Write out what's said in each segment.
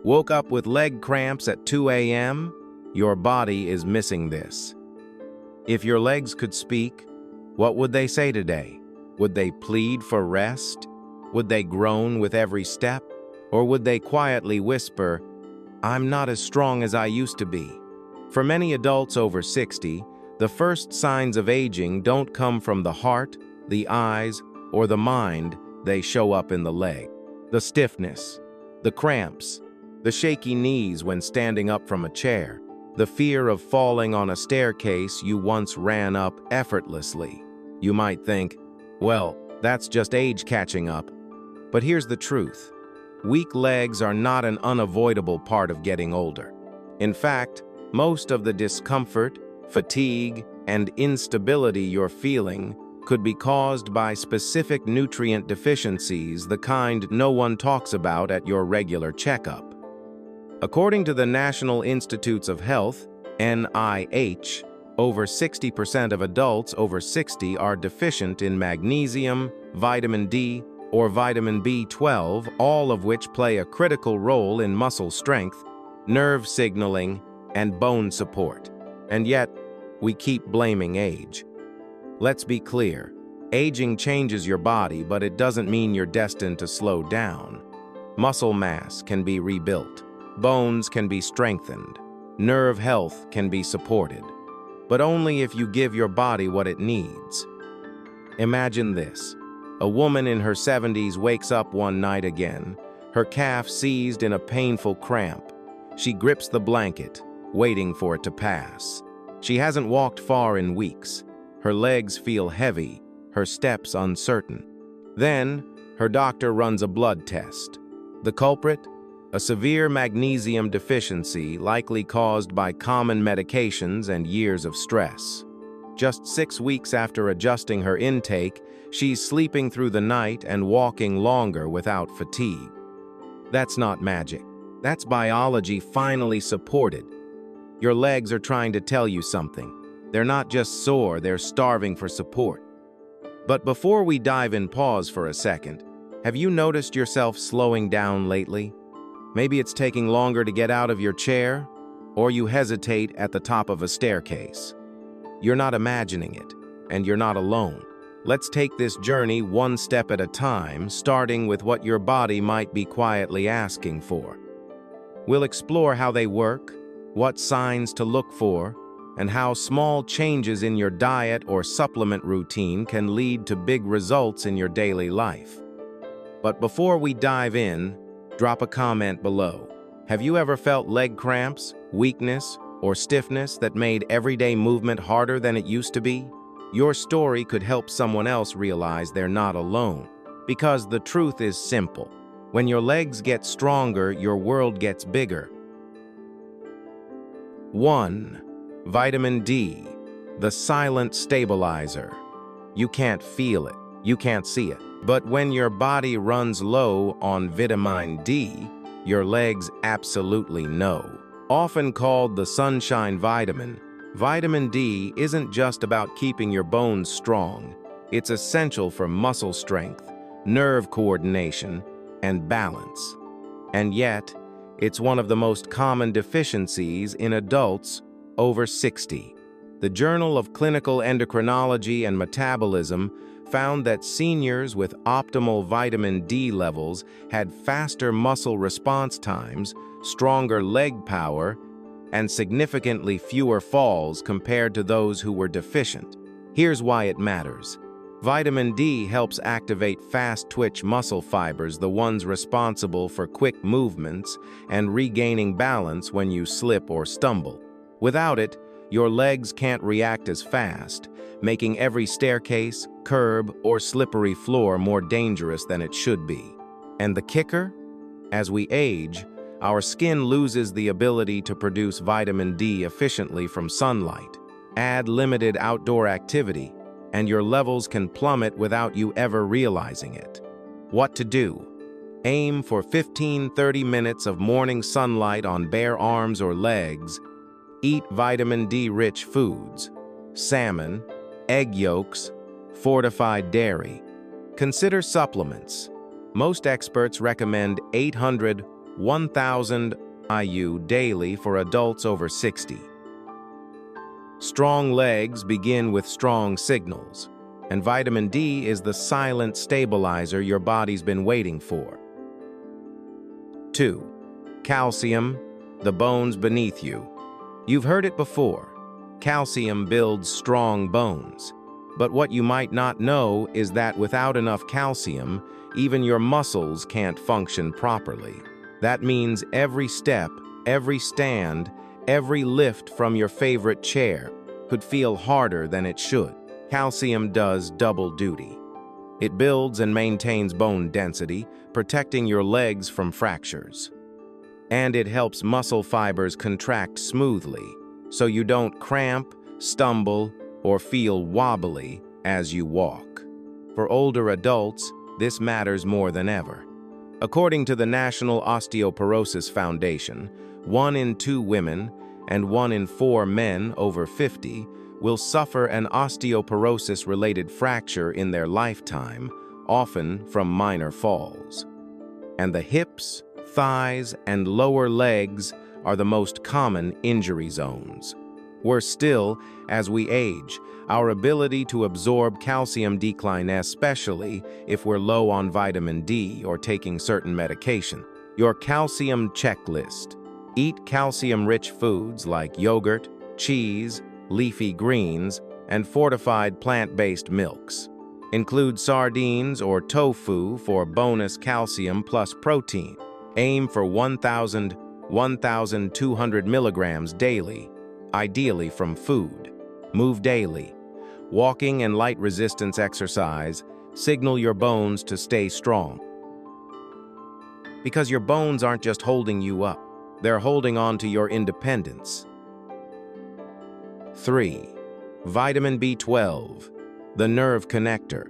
Woke up with leg cramps at 2 a.m.? Your body is missing this. If your legs could speak, what would they say today? Would they plead for rest? Would they groan with every step? Or would they quietly whisper, "I'm not as strong as I used to be"? For many adults over 60, the first signs of aging don't come from the heart, the eyes, or the mind. They show up in the leg. The stiffness, the cramps, the shaky knees when standing up from a chair, the fear of falling on a staircase you once ran up effortlessly. You might think, well, that's just age catching up. But here's the truth. Weak legs are not an unavoidable part of getting older. In fact, most of the discomfort, fatigue, and instability you're feeling could be caused by specific nutrient deficiencies, the kind no one talks about at your regular checkup. According to the National Institutes of Health, NIH, over 60% of adults over 60 are deficient in magnesium, vitamin D, or vitamin B12, all of which play a critical role in muscle strength, nerve signaling, and bone support. And yet, we keep blaming age. Let's be clear. Aging changes your body, but it doesn't mean you're destined to slow down. Muscle mass can be rebuilt. Bones can be strengthened. Nerve health can be supported. But only if you give your body what it needs. Imagine this. A woman in her 70s wakes up one night again, her calf seized in a painful cramp. She grips the blanket, waiting for it to pass. She hasn't walked far in weeks. Her legs feel heavy, her steps uncertain. Then, her doctor runs a blood test. The culprit? A severe magnesium deficiency likely caused by common medications and years of stress. Just 6 weeks after adjusting her intake, she's sleeping through the night and walking longer without fatigue. That's not magic. That's biology finally supported. Your legs are trying to tell you something. They're not just sore, they're starving for support. But before we dive in, pause for a second. Have you noticed yourself slowing down lately? Maybe it's taking longer to get out of your chair, or you hesitate at the top of a staircase. You're not imagining it, and you're not alone. Let's take this journey one step at a time, starting with what your body might be quietly asking for. We'll explore how they work, what signs to look for, and how small changes in your diet or supplement routine can lead to big results in your daily life. But before we dive in, drop a comment below. Have you ever felt leg cramps, weakness, or stiffness that made everyday movement harder than it used to be? Your story could help someone else realize they're not alone. Because the truth is simple. When your legs get stronger, your world gets bigger. 1. Vitamin D, the silent stabilizer. You can't feel it, you can't see it. But when your body runs low on vitamin D, your legs absolutely know. Often called the sunshine vitamin, vitamin D isn't just about keeping your bones strong. It's essential for muscle strength, nerve coordination, and balance. And yet, it's one of the most common deficiencies in adults over 60. The Journal of Clinical Endocrinology and Metabolism found that seniors with optimal vitamin D levels had faster muscle response times, stronger leg power, and significantly fewer falls compared to those who were deficient. Here's why it matters. Vitamin D helps activate fast-twitch muscle fibers, the ones responsible for quick movements and regaining balance when you slip or stumble. Without it, your legs can't react as fast, making every staircase, curb, or slippery floor more dangerous than it should be. And the kicker? As we age, our skin loses the ability to produce vitamin D efficiently from sunlight. Add limited outdoor activity, and your levels can plummet without you ever realizing it. What to do? Aim for 15-30 minutes of morning sunlight on bare arms or legs. Eat vitamin D-rich foods, salmon, egg yolks, fortified dairy. Consider supplements. Most experts recommend 800 1,000 IU daily for adults over 60. Strong legs begin with strong signals, and vitamin D is the silent stabilizer your body's been waiting for. 2. Calcium, the bones beneath you. You've heard it before. Calcium builds strong bones. But what you might not know is that without enough calcium, even your muscles can't function properly. That means every step, every stand, every lift from your favorite chair could feel harder than it should. Calcium does double duty. It builds and maintains bone density, protecting your legs from fractures. And it helps muscle fibers contract smoothly, so you don't cramp, stumble, or feel wobbly as you walk. For older adults, this matters more than ever. According to the National Osteoporosis Foundation, 1 in 2 women and 1 in 4 men over 50 will suffer an osteoporosis-related fracture in their lifetime, often from minor falls. And the hips, thighs, and lower legs are the most common injury zones. Worse still, as we age, our ability to absorb calcium declines, especially if we're low on vitamin D or taking certain medication. Your calcium checklist. Eat calcium-rich foods like yogurt, cheese, leafy greens, and fortified plant-based milks. Include sardines or tofu for bonus calcium plus protein. Aim for 1,200 milligrams daily, ideally from food. Move daily. Walking and light resistance exercise signal your bones to stay strong. Because your bones aren't just holding you up, they're holding on to your independence. 3. Vitamin B12, the nerve connector.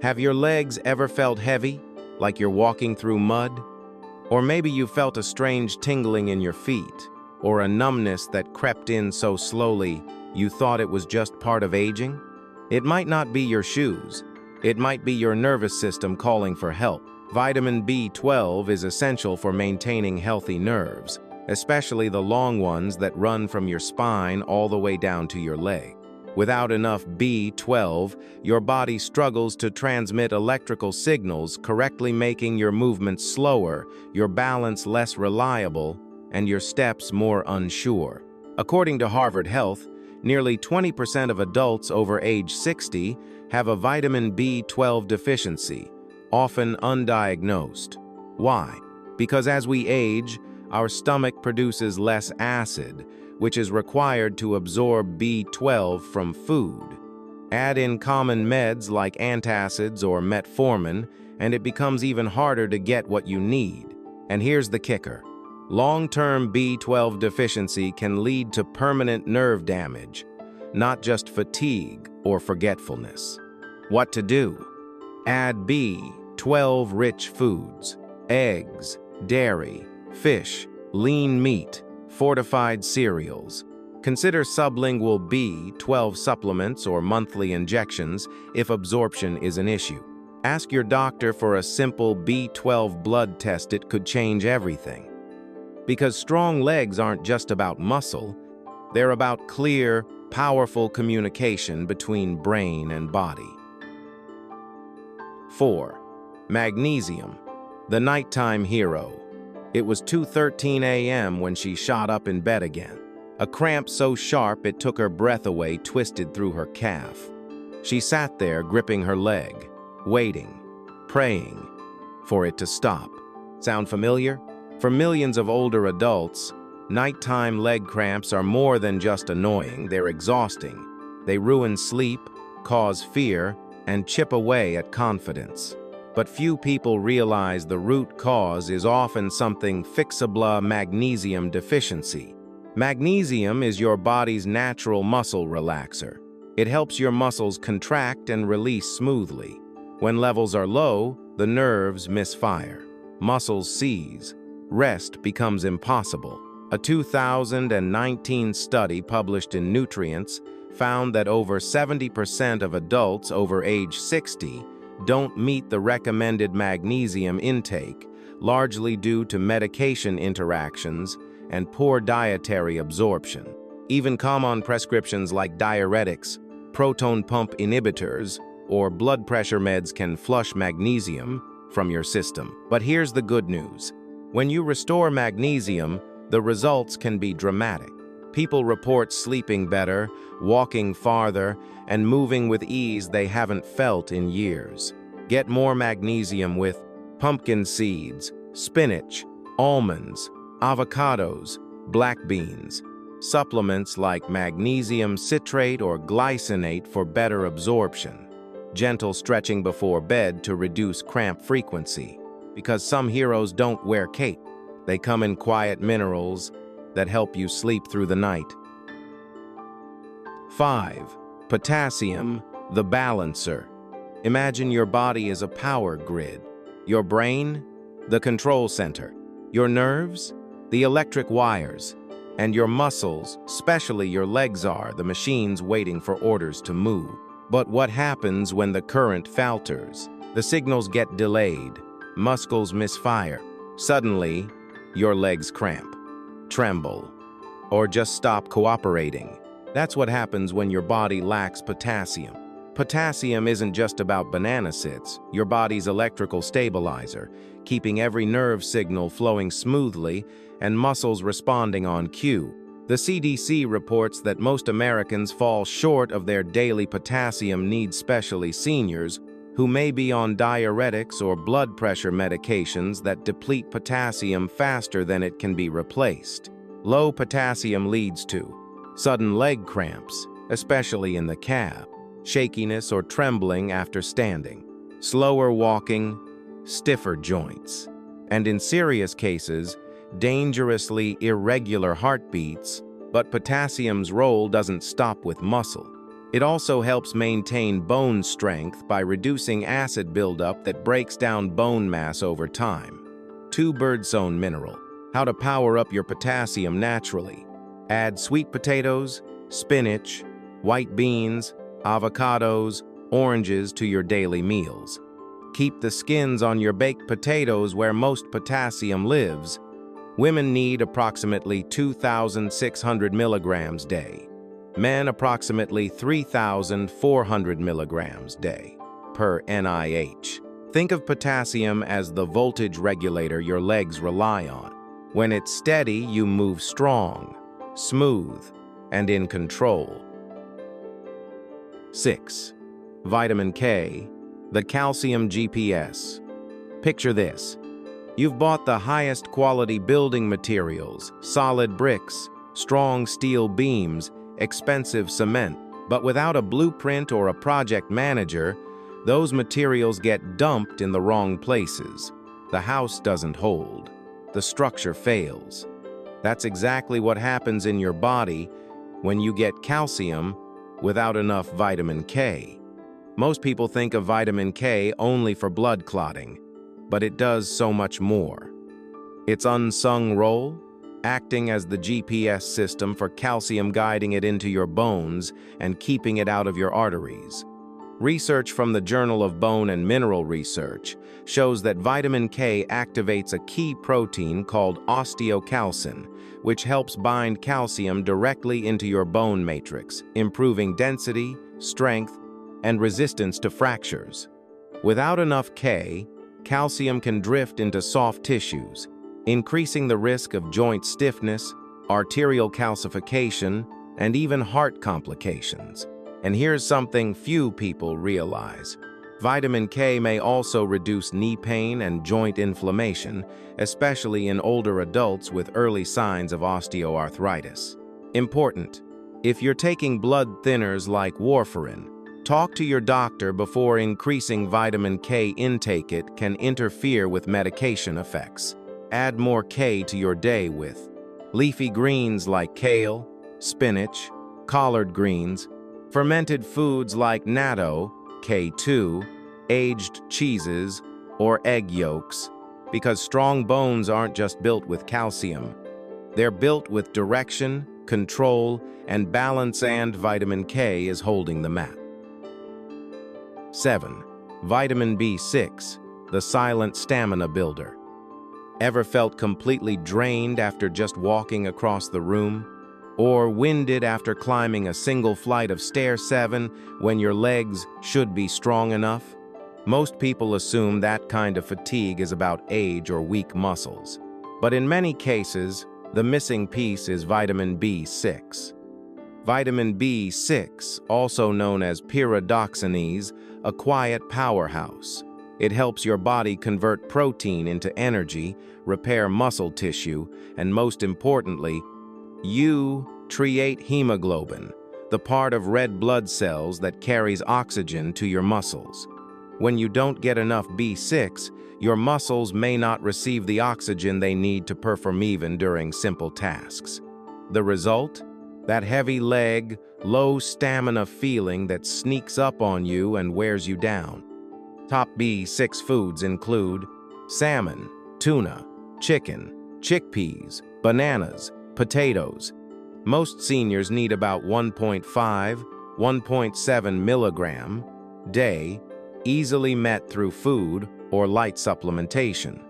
Have your legs ever felt heavy, like you're walking through mud? Or maybe you felt a strange tingling in your feet, or a numbness that crept in so slowly you thought it was just part of aging? It might not be your shoes. It might be your nervous system calling for help. Vitamin B12 is essential for maintaining healthy nerves, especially the long ones that run from your spine all the way down to your leg. Without enough B12, your body struggles to transmit electrical signals, correctly making your movements slower, your balance less reliable, and your steps more unsure. According to Harvard Health, nearly 20% of adults over age 60 have a vitamin B12 deficiency, often undiagnosed. Why? Because as we age, our stomach produces less acid, which is required to absorb B12 from food. Add in common meds like antacids or metformin, and it becomes even harder to get what you need. And here's the kicker. Long-term B12 deficiency can lead to permanent nerve damage, not just fatigue or forgetfulness. What to do? Add B12-rich foods, eggs, dairy, fish, lean meat, fortified cereals. Consider sublingual B12 supplements or monthly injections if absorption is an issue. Ask your doctor for a simple B12 blood test. It could change everything. Because strong legs aren't just about muscle, they're about clear, powerful communication between brain and body. 4. Magnesium, the nighttime hero. It was 2:13 a.m. when she shot up in bed again. A cramp so sharp it took her breath away, twisted through her calf. She sat there gripping her leg, waiting, praying for it to stop. Sound familiar? For millions of older adults, nighttime leg cramps are more than just annoying, they're exhausting. They ruin sleep, cause fear, and chip away at confidence. But few people realize the root cause is often something fixable: magnesium deficiency. Magnesium is your body's natural muscle relaxer. It helps your muscles contract and release smoothly. When levels are low, the nerves misfire. Muscles seize. Rest becomes impossible. A 2019 study published in Nutrients found that over 70% of adults over age 60 don't meet the recommended magnesium intake, largely due to medication interactions and poor dietary absorption. Even common prescriptions like diuretics, proton pump inhibitors, or blood pressure meds can flush magnesium from your system. But here's the good news. When you restore magnesium, the results can be dramatic. People report sleeping better, walking farther, and moving with ease they haven't felt in years. Get more magnesium with pumpkin seeds, spinach, almonds, avocados, black beans, supplements like magnesium citrate or glycinate for better absorption, gentle stretching before bed to reduce cramp frequency, because some heroes don't wear cape. They come in quiet minerals that help you sleep through the night. 5. Potassium, the balancer. Imagine your body as a power grid. Your brain, the control center. Your nerves, the electric wires. And your muscles, especially your legs, are the machines waiting for orders to move. But what happens when the current falters? The signals get delayed. Muscles misfire. Suddenly, your legs cramp, tremble, or just stop cooperating. That's what happens when your body lacks potassium. Potassium isn't just about banana sits, your body's electrical stabilizer, keeping every nerve signal flowing smoothly and muscles responding on cue. The CDC reports that most Americans fall short of their daily potassium needs, especially seniors who may be on diuretics or blood pressure medications that deplete potassium faster than it can be replaced. Low potassium leads to sudden leg cramps, especially in the calf, shakiness or trembling after standing, slower walking, stiffer joints, and in serious cases, dangerously irregular heartbeats. But potassium's role doesn't stop with muscle. It also helps maintain bone strength by reducing acid buildup that breaks down bone mass over time. 2. Birdsong mineral. How to power up your potassium naturally. Add sweet potatoes, spinach, white beans, avocados, oranges to your daily meals. Keep the skins on your baked potatoes where most potassium lives. Women need approximately 2,600 milligrams day. Men approximately 3,400 milligrams day, per NIH. Think of potassium as the voltage regulator your legs rely on. When it's steady, you move strong, smooth, and in control. 6. Vitamin K, the calcium GPS. Picture this. You've bought the highest quality building materials, solid bricks, strong steel beams, expensive cement, but without a blueprint or a project manager, those materials get dumped in the wrong places. The house doesn't hold. The structure fails. That's exactly what happens in your body when you get calcium without enough vitamin K. Most people think of vitamin K only for blood clotting, but it does so much more. Its unsung role? Acting as the GPS system for calcium, guiding it into your bones and keeping it out of your arteries. Research from the Journal of Bone and Mineral Research shows that vitamin K activates a key protein called osteocalcin, which helps bind calcium directly into your bone matrix, improving density, strength, and resistance to fractures. Without enough K, calcium can drift into soft tissues, increasing the risk of joint stiffness, arterial calcification, and even heart complications. And here's something few people realize. Vitamin K may also reduce knee pain and joint inflammation, especially in older adults with early signs of osteoarthritis. Important: if you're taking blood thinners like warfarin, talk to your doctor before increasing vitamin K intake. It can interfere with medication effects. Add more K to your day with leafy greens like kale, spinach, collard greens, fermented foods like natto, K2, aged cheeses, or egg yolks, because strong bones aren't just built with calcium. They're built with direction, control, and balance, and vitamin K is holding the map. 7. Vitamin B6, the silent stamina builder. Ever felt completely drained after just walking across the room? Or winded after climbing a single flight of stairs 7 when your legs should be strong enough? Most people assume that kind of fatigue is about age or weak muscles. But in many cases, the missing piece is vitamin B6. Vitamin B6, also known as pyridoxines, a quiet powerhouse. It helps your body convert protein into energy, repair muscle tissue, and most importantly, create hemoglobin, the part of red blood cells that carries oxygen to your muscles. When you don't get enough B6, your muscles may not receive the oxygen they need to perform even during simple tasks. The result? That heavy leg, low stamina feeling that sneaks up on you and wears you down. Top B6 foods include salmon, tuna, chicken, chickpeas, bananas, potatoes. Most seniors need about 1.5–1.7 milligram day, easily met through food or light supplementation.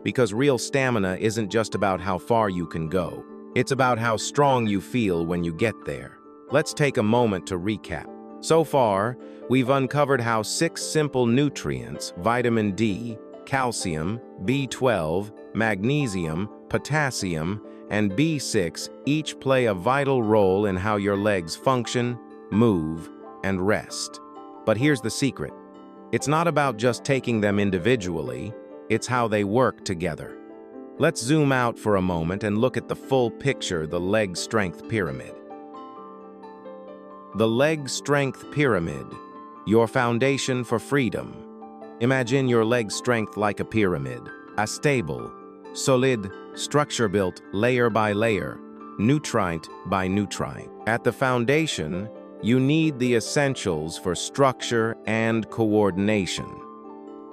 Because real stamina isn't just about how far you can go. It's about how strong you feel when you get there. Let's take a moment to recap. So far, we've uncovered how 6 simple nutrients, vitamin D, calcium, B12, magnesium, potassium, and B6 each play a vital role in how your legs function, move, and rest. But here's the secret. It's not about just taking them individually, it's how they work together. Let's zoom out for a moment and look at the full picture, the leg strength pyramid. The leg strength pyramid, your foundation for freedom. Imagine your leg strength like a pyramid, a stable, solid structure built layer by layer, nutrient by nutrient. At the foundation, you need the essentials for structure and coordination.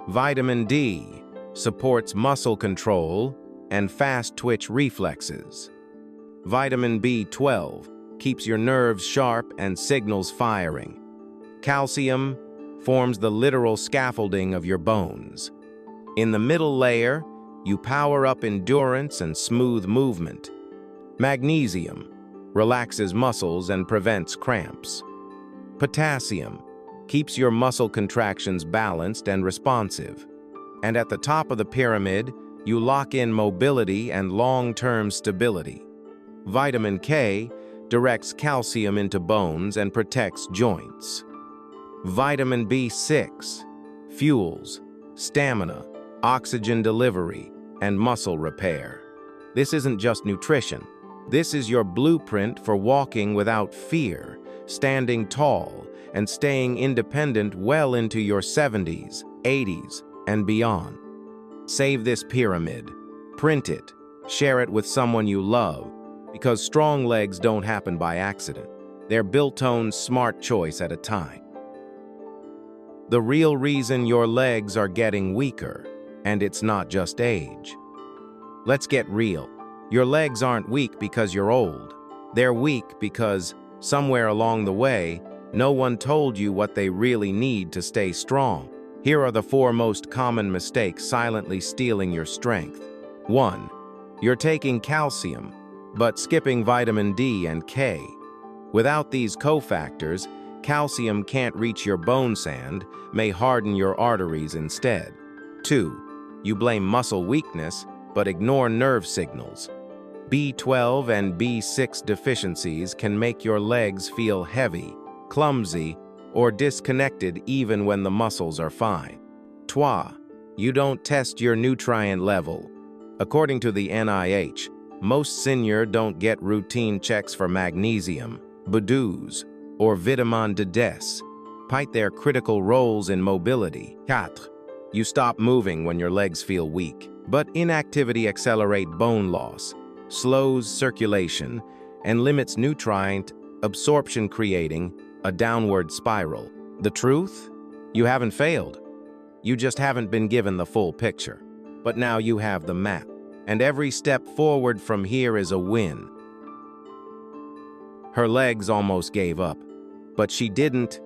Vitamin D supports muscle control and fast twitch reflexes. Vitamin B12 keeps your nerves sharp and signals firing. Calcium forms the literal scaffolding of your bones. In the middle layer, you power up endurance and smooth movement. Magnesium relaxes muscles and prevents cramps. Potassium keeps your muscle contractions balanced and responsive. And at the top of the pyramid, you lock in mobility and long-term stability. Vitamin K directs calcium into bones and protects joints. Vitamin B6 fuels stamina, oxygen delivery, and muscle repair. This isn't just nutrition. This is your blueprint for walking without fear, standing tall, and staying independent well into your 70s, 80s, and beyond. Save this pyramid, print it, share it with someone you love, because strong legs don't happen by accident. They're built-on smart choice at a time. The real reason your legs are getting weaker, and it's not just age. Let's get real. Your legs aren't weak because you're old. They're weak because, somewhere along the way, no one told you what they really need to stay strong. Here are the 4 most common mistakes silently stealing your strength. 1. You're taking calcium, but skipping vitamin D and K. Without these cofactors, calcium can't reach your bone sand, may harden your arteries instead. 2. You blame muscle weakness, but ignore nerve signals. B12 and B6 deficiencies can make your legs feel heavy, clumsy, or disconnected even when the muscles are fine. 3. You don't test your nutrient level. According to the NIH, most seniors don't get routine checks for magnesium, B12, or vitamin D, despite their critical roles in mobility. 4. You stop moving when your legs feel weak, but inactivity accelerates bone loss, slows circulation, and limits nutrient absorption, creating a downward spiral. The truth? You haven't failed. You just haven't been given the full picture. But now you have the map, and every step forward from here is a win. Her legs almost gave up, but she didn't.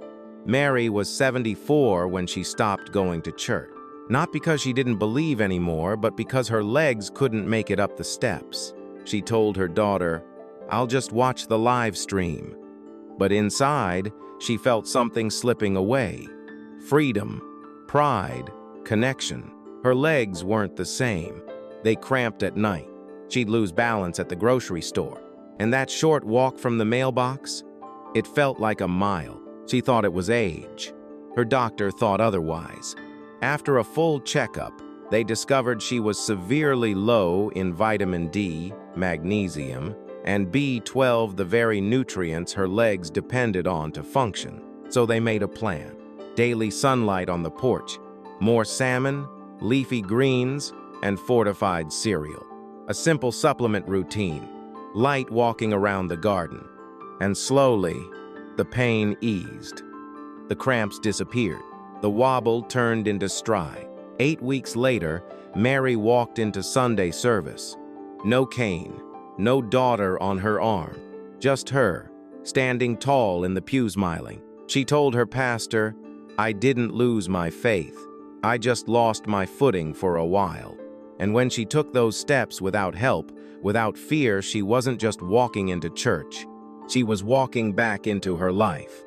Mary was 74 when she stopped going to church. Not because she didn't believe anymore, but because her legs couldn't make it up the steps. She told her daughter, "I'll just watch the live stream." But inside, she felt something slipping away. Freedom, pride, connection. Her legs weren't the same. They cramped at night. She'd lose balance at the grocery store. And that short walk from the mailbox? It felt like a mile. She thought it was age. Her doctor thought otherwise. After a full checkup, they discovered she was severely low in vitamin D, magnesium, and B12, the very nutrients her legs depended on to function. So they made a plan. Daily sunlight on the porch, more salmon, leafy greens, and fortified cereal. A simple supplement routine, light walking around the garden. And slowly, the pain eased. The cramps disappeared. The wobble turned into stride. 8 weeks later, Mary walked into Sunday service. No cane, no daughter on her arm, just her, standing tall in the pew smiling. She told her pastor, "I didn't lose my faith. I just lost my footing for a while." And when she took those steps without help, without fear, she wasn't just walking into church. She was walking back into her life.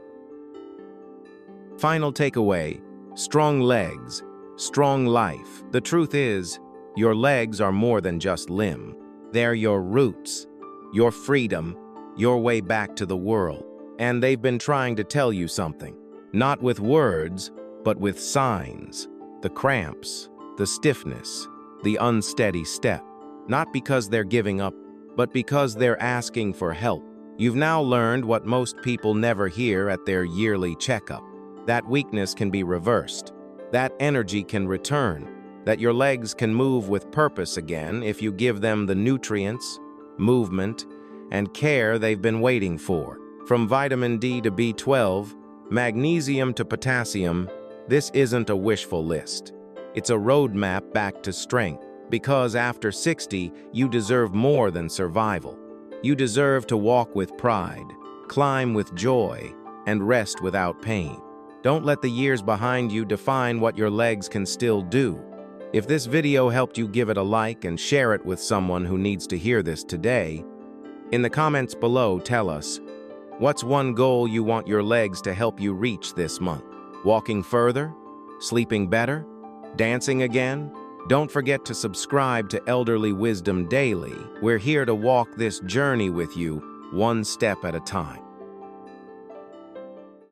Final takeaway: strong legs, strong life. The truth is, your legs are more than just limb. They're your roots, your freedom, your way back to the world. And they've been trying to tell you something. Not with words, but with signs. The cramps, the stiffness, the unsteady step. Not because they're giving up, but because they're asking for help. You've now learned what most people never hear at their yearly checkup. That weakness can be reversed. That energy can return. That your legs can move with purpose again if you give them the nutrients, movement, and care they've been waiting for. From vitamin D to B12, magnesium to potassium, this isn't a wishful list. It's a roadmap back to strength. Because after 60, you deserve more than survival. You deserve to walk with pride, climb with joy, and rest without pain. Don't let the years behind you define what your legs can still do. If this video helped you, give it a like and share it with someone who needs to hear this today. In the comments below, tell us, what's one goal you want your legs to help you reach this month? Walking further? Sleeping better? Dancing again? Don't forget to subscribe to Elderly Wisdom Daily. We're here to walk this journey with you, one step at a time.